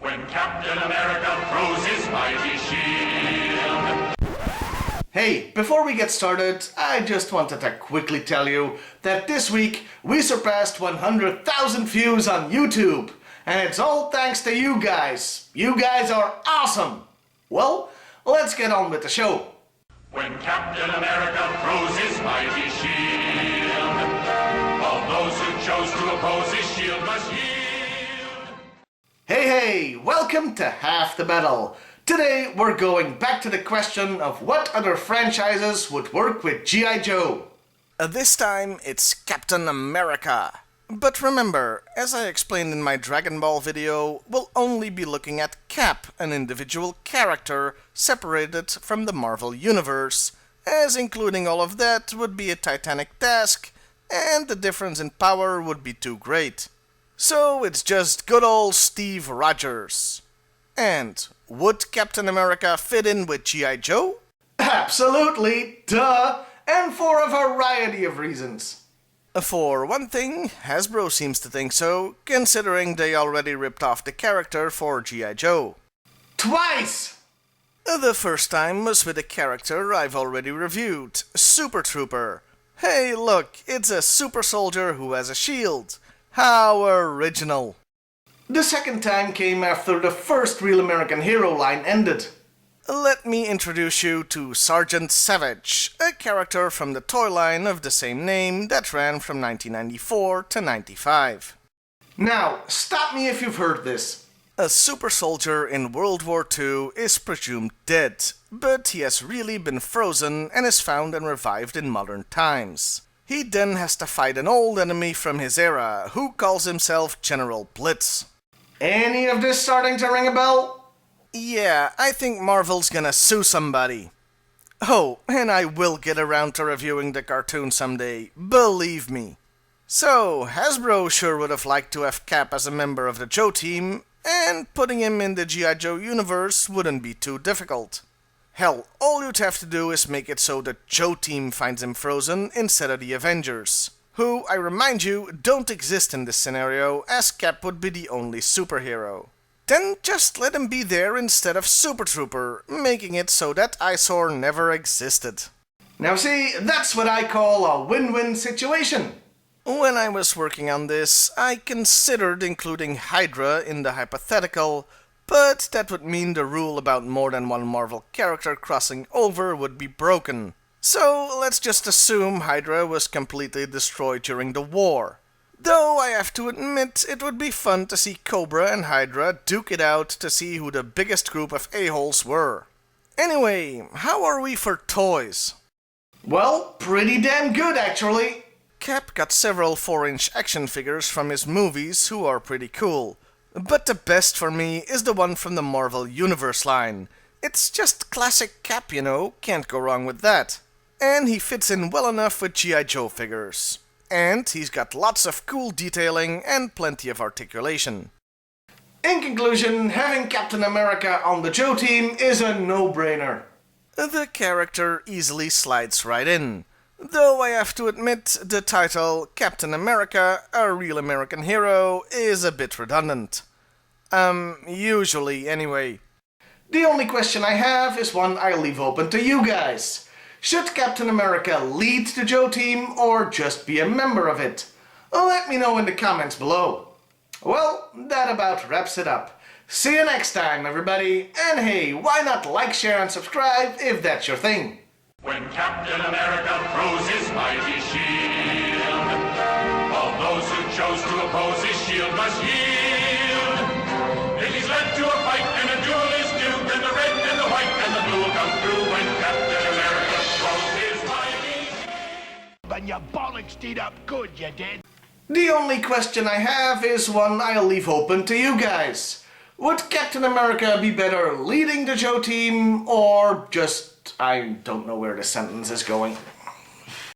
When Captain America throws his mighty shield. Hey, before we get started, I just wanted to quickly tell you that this week we surpassed 100,000 views on YouTube. And it's all thanks to you guys. You guys are awesome. Well, let's get on with the show. When Captain America throws his mighty shield, all those who chose to oppose his shield must yield. Hey, welcome to Half the Battle. Today we're going back to the question of what other franchises would work with G.I. Joe. This time it's Captain America. But remember, as I explained in my Dragon Ball video, we'll only be looking at Cap, an individual character separated from the Marvel Universe, as including all of that would be a titanic task, and the difference in power would be too great. So it's just good old Steve Rogers. And would Captain America fit in with G.I. Joe? Absolutely, duh, and for a variety of reasons. For one thing, Hasbro seems to think so, considering they already ripped off the character for G.I. Joe. Twice! The first time was with a character I've already reviewed, Super Trooper. Hey, look, it's a super soldier who has a shield. How original. The second time came after the first Real American Hero line ended. Let me introduce you to Sergeant Savage, a character from the toy line of the same name that ran from 1994 to 95. Now, stop me if you've heard this. A super soldier in World War II is presumed dead, but he has really been frozen and is found and revived in modern times. He then has to fight an old enemy from his era, who calls himself General Blitz. Any of this starting to ring a bell? Yeah, I think Marvel's gonna sue somebody. Oh, and I will get around to reviewing the cartoon someday, believe me. So, Hasbro sure would have liked to have Cap as a member of the Joe team, and putting him in the G.I. Joe universe wouldn't be too difficult. Hell, all you'd have to do is make it so the Joe team finds him frozen instead of the Avengers, who, I remind you, don't exist in this scenario, as Cap would be the only superhero. Then just let him be there instead of Super Trooper, making it so that Eyesore never existed. Now see, that's what I call a win-win situation. When I was working on this, I considered including Hydra in the hypothetical, but that would mean the rule about more than one Marvel character crossing over would be broken. So let's just assume Hydra was completely destroyed during the war. Though I have to admit, it would be fun to see Cobra and Hydra duke it out to see who the biggest group of a-holes were. Anyway, how are we for toys? Well, pretty damn good actually. Cap got several 4-inch action figures from his movies who are pretty cool. But the best for me is the one from the Marvel Universe line. It's just classic Cap, you know, can't go wrong with that. And he fits in well enough with G.I. Joe figures. And he's got lots of cool detailing and plenty of articulation. In conclusion, having Captain America on the Joe team is a no-brainer. The character easily slides right in. Though I have to admit, the title Captain America, a Real American Hero, is a bit redundant. Usually anyway. The only question I have is one I'll leave open to you guys. Should Captain America lead the Joe team or just be a member of it? Let me know in the comments below. Well, that about wraps it up. See you next time, everybody. And hey, why not like, share, and subscribe if that's your thing. When Captain America throws his mighty shield, all those who chose to oppose his shield must yield. If he's led to a fight and a duel is due, then the red and the white and the blue will come through when Captain America throws his mighty shield. And your bollocks did up good, you did. The only question I have is one I'll leave open to you guys. Would Captain America be better leading the Joe team or just... I don't know where the sentence is going.